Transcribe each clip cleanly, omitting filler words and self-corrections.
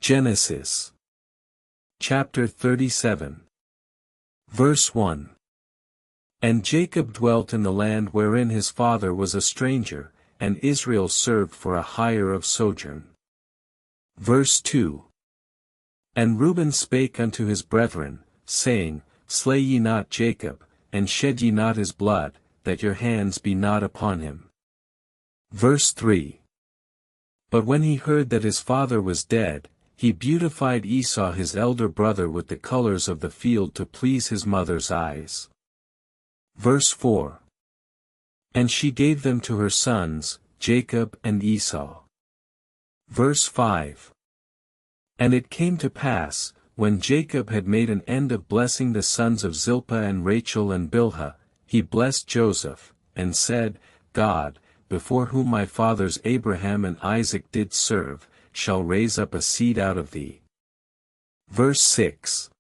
Genesis chapter 37. Verse 1. And Jacob dwelt in the land wherein his father was a stranger, and Israel served for a hire of sojourn. Verse 2. And Reuben spake unto his brethren, saying, Slay ye not Jacob, and shed ye not his blood, that your hands be not upon him. Verse 3. But when he heard that his father was dead, he beautified Esau his elder brother with the colors of the field to please his mother's eyes. Verse 4. And she gave them to her sons, Jacob and Esau. Verse 5. And it came to pass, when Jacob had made an end of blessing the sons of Zilpah and Rachel and Bilhah, he blessed Joseph, and said, God, before whom my fathers Abraham and Isaac did serve, shall raise up a seed out of thee. Verse 6.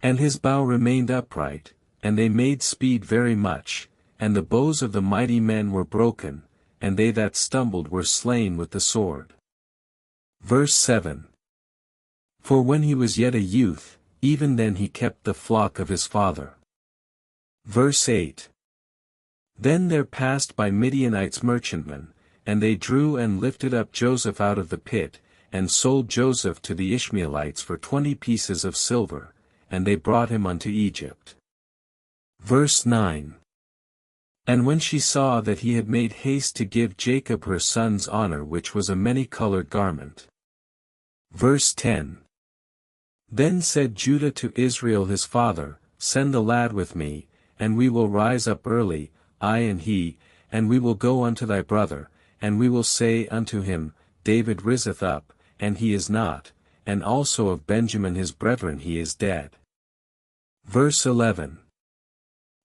And his bow remained upright, and they made speed very much, and the bows of the mighty men were broken, and they that stumbled were slain with the sword. Verse 7. For when he was yet a youth, even then he kept the flock of his father. Verse 8. Then there passed by Midianites merchantmen, and they drew and lifted up Joseph out of the pit, and sold Joseph to the Ishmaelites for 20 pieces of silver, and they brought him unto Egypt. Verse 9. And when she saw that he had made haste to give Jacob her son's honor, which was a many-colored garment. Verse 10. Then said Judah to Israel his father, Send the lad with me, and we will rise up early, I and he, and we will go unto thy brother, and we will say unto him, David riseth up, and he is not, and also of Benjamin his brethren he is dead. Verse 11.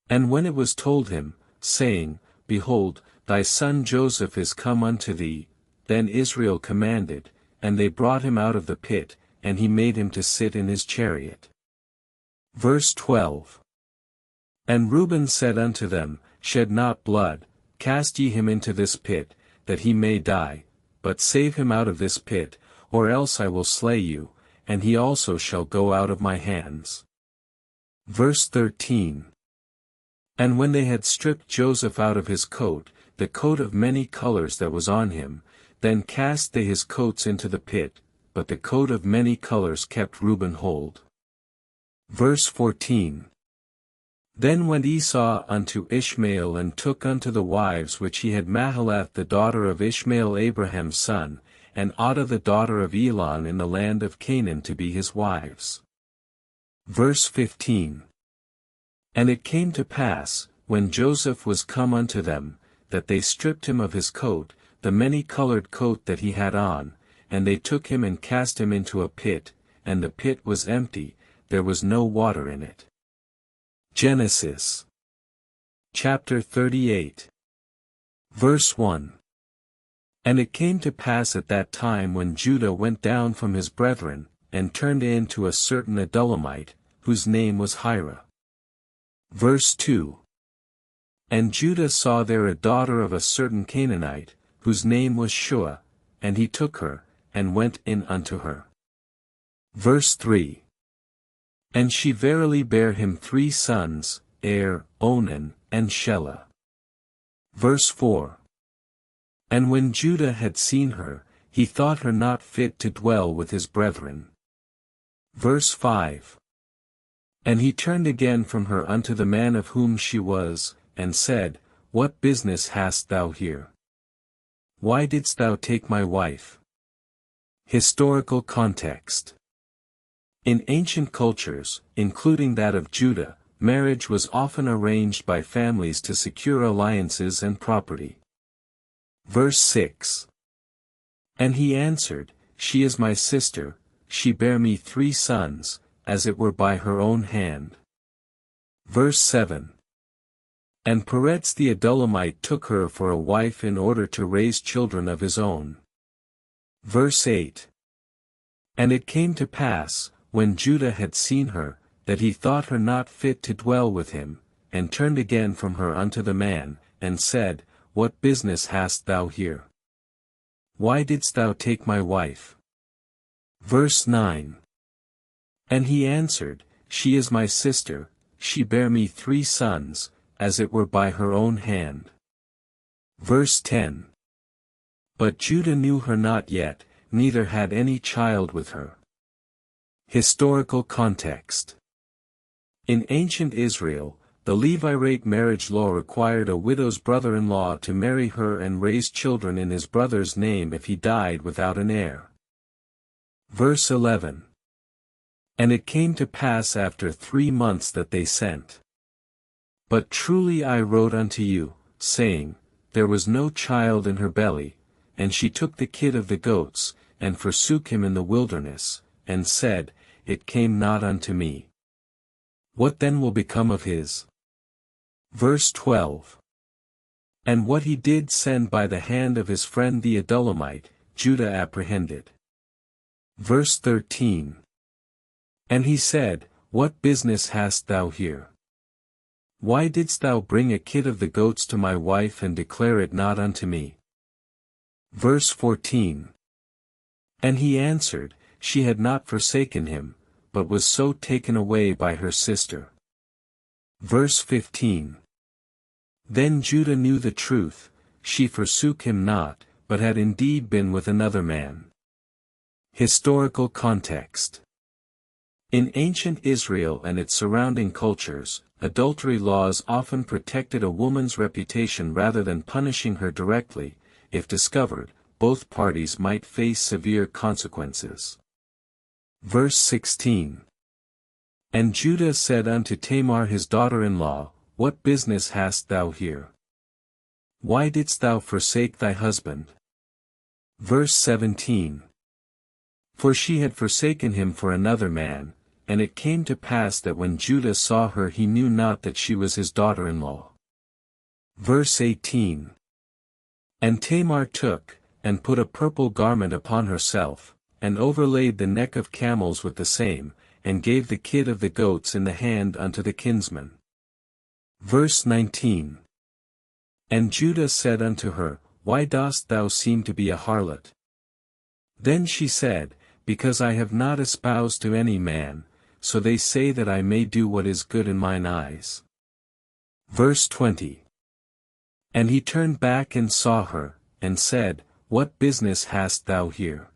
And when it was told him, saying, Behold, thy son Joseph is come unto thee, then Israel commanded, and they brought him out of the pit, and he made him to sit in his chariot. Verse 12. And Reuben said unto them, Shed not blood, cast ye him into this pit, that he may die, but save him out of this pit, or else I will slay you, and he also shall go out of my hands. Verse 13. And when they had stripped Joseph out of his coat, the coat of many colors that was on him, then cast they his coats into the pit, but the coat of many colors kept Reuben hold. Verse 14. Then went Esau unto Ishmael and took unto the wives which he had Mahalath the daughter of Ishmael Abraham's son, and Adah the daughter of Elon in the land of Canaan to be his wives. Verse 15. And it came to pass, when Joseph was come unto them, that they stripped him of his coat, the many-colored coat that he had on, and they took him and cast him into a pit, and the pit was empty, there was no water in it. Genesis chapter 38. Verse 1. And it came to pass at that time when Judah went down from his brethren, and turned in to a certain Adullamite, whose name was Hira. Verse 2. And Judah saw there a daughter of a certain Canaanite, whose name was Shua, and he took her, and went in unto her. Verse 3. And she verily bare him 3 sons, Onan, and Shelah. Verse 4. And when Judah had seen her, he thought her not fit to dwell with his brethren. Verse 5. And he turned again from her unto the man of whom she was, and said, What business hast thou here? Why didst thou take my wife? Historical context. In ancient cultures, including that of Judah, marriage was often arranged by families to secure alliances and property. Verse 6. And he answered, She is my sister, she bare me 3 sons, as it were by her own hand. Verse 7. And Peretz the Adullamite took her for a wife in order to raise children of his own. Verse 8. And it came to pass, when Judah had seen her, that he thought her not fit to dwell with him, and turned again from her unto the man, and said, What business hast thou here? Why didst thou take my wife? Verse 9. And he answered, She is my sister, she bare me 3 sons, as it were by her own hand. Verse 10. But Judah knew her not yet, neither had any child with her. Historical context. In ancient Israel, the Levirate marriage law required a widow's brother-in-law to marry her and raise children in his brother's name if he died without an heir. Verse 11. And it came to pass after 3 months that they sent. But truly I wrote unto you, saying, There was no child in her belly, and she took the kid of the goats, and forsook him in the wilderness, and said, It came not unto me. What then will become of his? Verse 12. And what he did send by the hand of his friend the Adullamite, Judah apprehended. Verse 13. And he said, What business hast thou here? Why didst thou bring a kid of the goats to my wife and declare it not unto me? Verse 14. And he answered, She had not forsaken him, but was so taken away by her sister. Verse 15. Then Judah knew the truth, she forsook him not, but had indeed been with another man. Historical context. In ancient Israel and its surrounding cultures, adultery laws often protected a woman's reputation rather than punishing her directly. If discovered, both parties might face severe consequences. Verse 16. And Judah said unto Tamar his daughter-in-law, What business hast thou here? Why didst thou forsake thy husband? Verse 17. For she had forsaken him for another man, and it came to pass that when Judah saw her he knew not that she was his daughter-in-law. Verse 18. And Tamar took, and put a purple garment upon herself, and overlaid the neck of camels with the same, and gave the kid of the goats in the hand unto the kinsman. Verse 19. And Judah said unto her, Why dost thou seem to be a harlot? Then she said, Because I have not espoused to any man, so they say that I may do what is good in mine eyes. Verse 20. And he turned back and saw her, and said, What business hast thou here?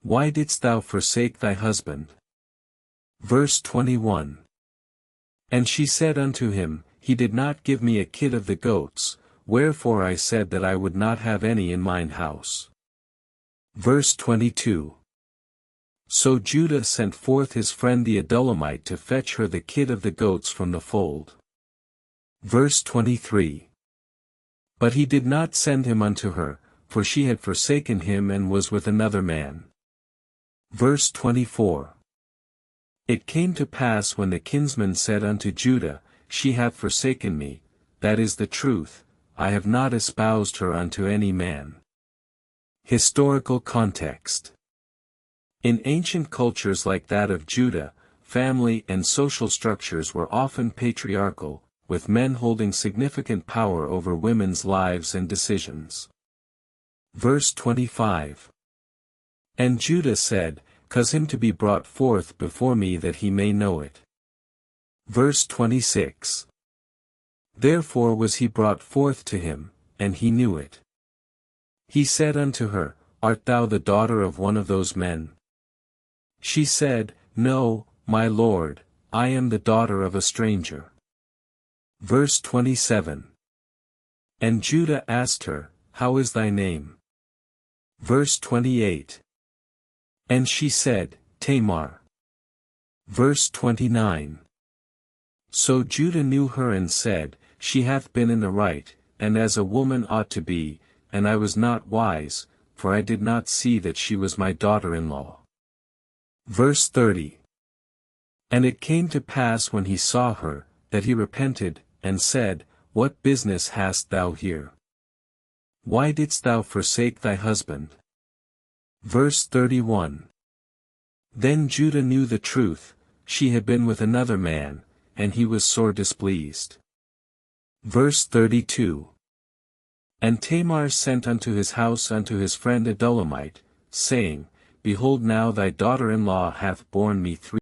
Why didst thou forsake thy husband? Verse 21. And she said unto him, He did not give me a kid of the goats, wherefore I said that I would not have any in mine house. Verse 22. So Judah sent forth his friend the Adullamite to fetch her the kid of the goats from the fold. Verse 23. But he did not send him unto her, for she had forsaken him and was with another man. Verse 24. It came to pass when the kinsman said unto Judah, She hath forsaken me, that is the truth, I have not espoused her unto any man. Historical context. In ancient cultures like that of Judah, family and social structures were often patriarchal, with men holding significant power over women's lives and decisions. Verse 25. And Judah said, Cause him to be brought forth before me that he may know it. Verse 26. Therefore was he brought forth to him, and he knew it. He said unto her, Art thou the daughter of one of those men? She said, No, my lord, I am the daughter of a stranger. Verse 27. And Judah asked her, How is thy name? Verse 28. And she said, Tamar. Verse 29. So Judah knew her and said, She hath been in the right, and as a woman ought to be, and I was not wise, for I did not see that she was my daughter-in-law. Verse 30. And it came to pass when he saw her, that he repented, and said, What business hast thou here? Why didst thou forsake thy husband? Verse 31. Then Judah knew the truth, she had been with another man, and he was sore displeased. Verse 32. And Tamar sent unto his house unto his friend Adullamite, saying, behold now thy daughter-in-law hath borne me 3